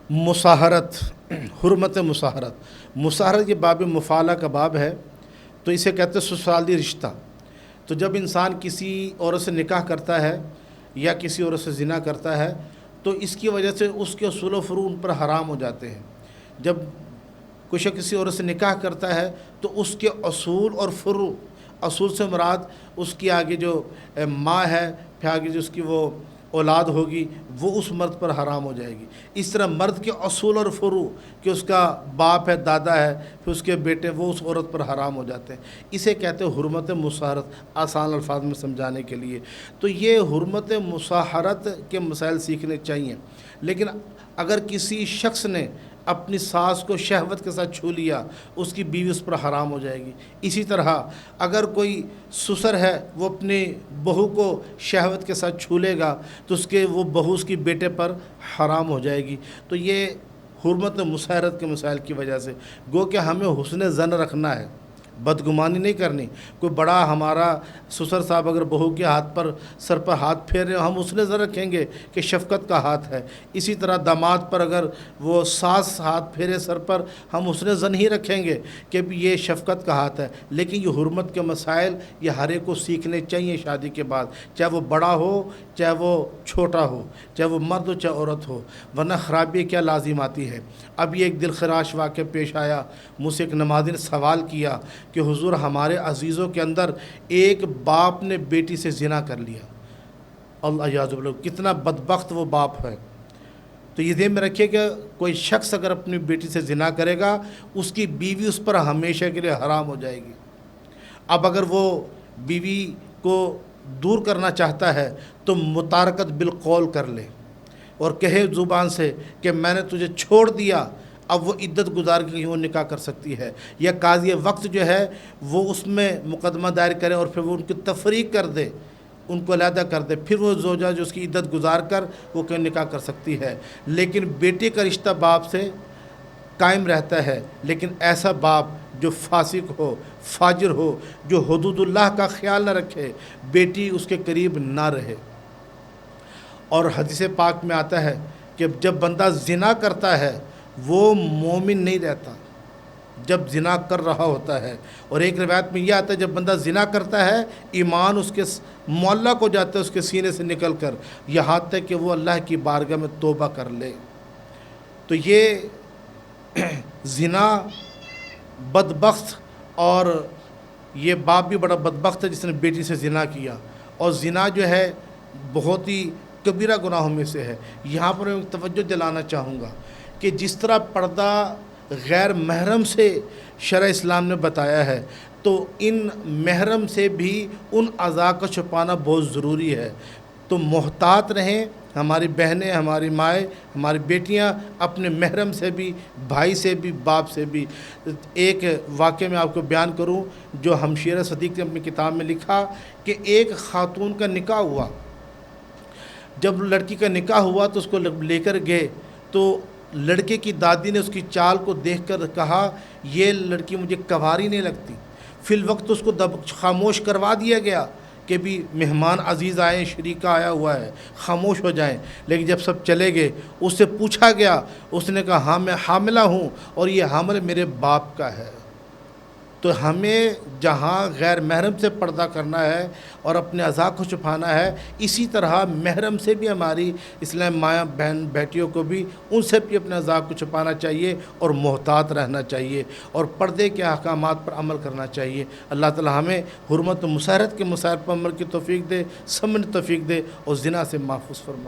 مساہرت، حرمت مساہرت، مساہرت یہ باب مفالہ کا باب ہے، تو اسے کہتے ہیں سسرالی رشتہ۔ تو جب انسان کسی عورت سے نکاح کرتا ہے یا کسی عورت سے زنا کرتا ہے تو اس کی وجہ سے اس کے اصول و فروع ان پر حرام ہو جاتے ہیں۔ جب کوئی شخص کسی عورت سے نکاح کرتا ہے تو اس کے اصول اور فروع، اصول سے مراد اس کی آگے جو ماں ہے، پھر آگے جو اس کی وہ اولاد ہوگی، وہ اس مرد پر حرام ہو جائے گی۔ اس طرح مرد کے اصول اور فروع کہ اس کا باپ ہے، دادا ہے، پھر اس کے بیٹے، وہ اس عورت پر حرام ہو جاتے ہیں۔ اسے کہتے ہیں حرمت مساہرت، آسان الفاظ میں سمجھانے کے لیے۔ تو یہ حرمت مساہرت کے مسائل سیکھنے چاہیے۔ لیکن اگر کسی شخص نے اپنی ساس کو شہوت کے ساتھ چھو لیا، اس کی بیوی اس پر حرام ہو جائے گی۔ اسی طرح اگر کوئی سسر ہے وہ اپنی بہو کو شہوت کے ساتھ چھو لے گا تو وہ بہو اس کی بیٹے پر حرام ہو جائے گی۔ تو یہ حرمت مساہرت کے مسائل کی وجہ سے گو کہ ہمیں حسن ظن رکھنا ہے، بدگمانی نہیں کرنی۔ کوئی بڑا ہمارا سسر صاحب اگر بہو کے سر پر ہاتھ پھیر رہے ہیں، ہم حسن ظن رکھیں گے کہ شفقت کا ہاتھ ہے۔ اسی طرح داماد پر اگر وہ ساس ہاتھ پھیرے سر پر، ہم حسن ظن ہی رکھیں گے کہ یہ شفقت کا ہاتھ ہے۔ لیکن یہ حرمت کے مسائل یہ ہر ایک کو سیکھنے چاہیے شادی کے بعد، چاہے وہ بڑا ہو چاہے وہ چھوٹا ہو، چاہے وہ مرد ہو چاہے عورت ہو، ورنہ خرابی کیا لازم آتی ہے۔ اب یہ ایک دل خراش واقعہ پیش آیا، مجھ سے ایک نمازی نے سوال کیا کہ حضور ہمارے عزیزوں کے اندر ایک باپ نے بیٹی سے زنا کر لیا، اللہ یعوذ باللہ، کتنا بدبخت وہ باپ ہے۔ تو یہ ذہن میں رکھیے کہ کوئی شخص اگر اپنی بیٹی سے زنا کرے گا، اس کی بیوی اس پر ہمیشہ کے لیے حرام ہو جائے گی۔ اب اگر وہ بیوی کو دور کرنا چاہتا ہے تو متارکت بالقول کر لے اور کہے زبان سے کہ میں نے تجھے چھوڑ دیا، اب وہ عدت گزار کے وہ نکاح کر سکتی ہے، یا قاضی وقت جو ہے وہ اس میں مقدمہ دائر کرے اور پھر وہ ان کی تفریق کر دے، ان کو علیحدہ کر دے، پھر وہ زوجہ جو اس کی عدت گزار کر وہ نکاح کر سکتی ہے۔ لیکن بیٹے کا رشتہ باپ سے قائم رہتا ہے، لیکن ایسا باپ جو فاسق ہو، فاجر ہو، جو حدود اللہ کا خیال نہ رکھے، بیٹی اس کے قریب نہ رہے۔ اور حدیث پاک میں آتا ہے کہ جب بندہ زنا کرتا ہے وہ مومن نہیں رہتا، جب زنا کر رہا ہوتا ہے۔ اور ایک روایت میں یہ آتا ہے جب بندہ زنا کرتا ہے ایمان اس کے معلق ہو جاتا ہے اس کے سینے سے نکل کر، یہاں تک کہ وہ اللہ کی بارگاہ میں توبہ کر لے۔ تو یہ زنا بدبخت، اور یہ باپ بھی بڑا بدبخت ہے جس نے بیٹی سے زنا کیا۔ اور زنا جو ہے بہت ہی کبیرہ گناہوں میں سے ہے۔ یہاں پر میں توجہ دلانا چاہوں گا کہ جس طرح پردہ غیر محرم سے شرع اسلام نے بتایا ہے، تو ان محرم سے بھی ان اعضاء کا چھپانا بہت ضروری ہے۔ تو محتاط رہیں، ہماری بہنیں، ہماری مائیں، ہماری بیٹیاں اپنے محرم سے بھی، بھائی سے بھی، باپ سے بھی۔ ایک واقعہ میں آپ کو بیان کروں جو ہمشیرہ صدیق نے اپنی کتاب میں لکھا کہ ایک خاتون کا نکاح ہوا۔ جب لڑکی کا نکاح ہوا تو اس کو لے کر گئے تو لڑکے کی دادی نے اس کی چال کو دیکھ کر کہا یہ لڑکی مجھے کنواری نہیں لگتی۔ فی الوقت اس کو خاموش کروا دیا گیا کہ بھی مہمان عزیز آئے، شریکہ آیا ہوا ہے، خاموش ہو جائیں۔ لیکن جب سب چلے گئے اس سے پوچھا گیا، اس نے کہا ہاں میں حاملہ ہوں اور یہ حمل میرے باپ کا ہے۔ تو ہمیں جہاں غیر محرم سے پردہ کرنا ہے اور اپنے اعضاء کو چھپانا ہے، اسی طرح محرم سے بھی ہماری اسلام ماں بہن بیٹیوں کو بھی ان سے بھی اپنے اعضاء کو چھپانا چاہیے اور محتاط رہنا چاہیے اور پردے کے احکامات پر عمل کرنا چاہیے۔ اللہ تعالی ہمیں حرمت و مساہرت کے مسائل پر عمل کی توفیق دے، سمجھنے توفیق دے اور زنا سے محفوظ فرمائے۔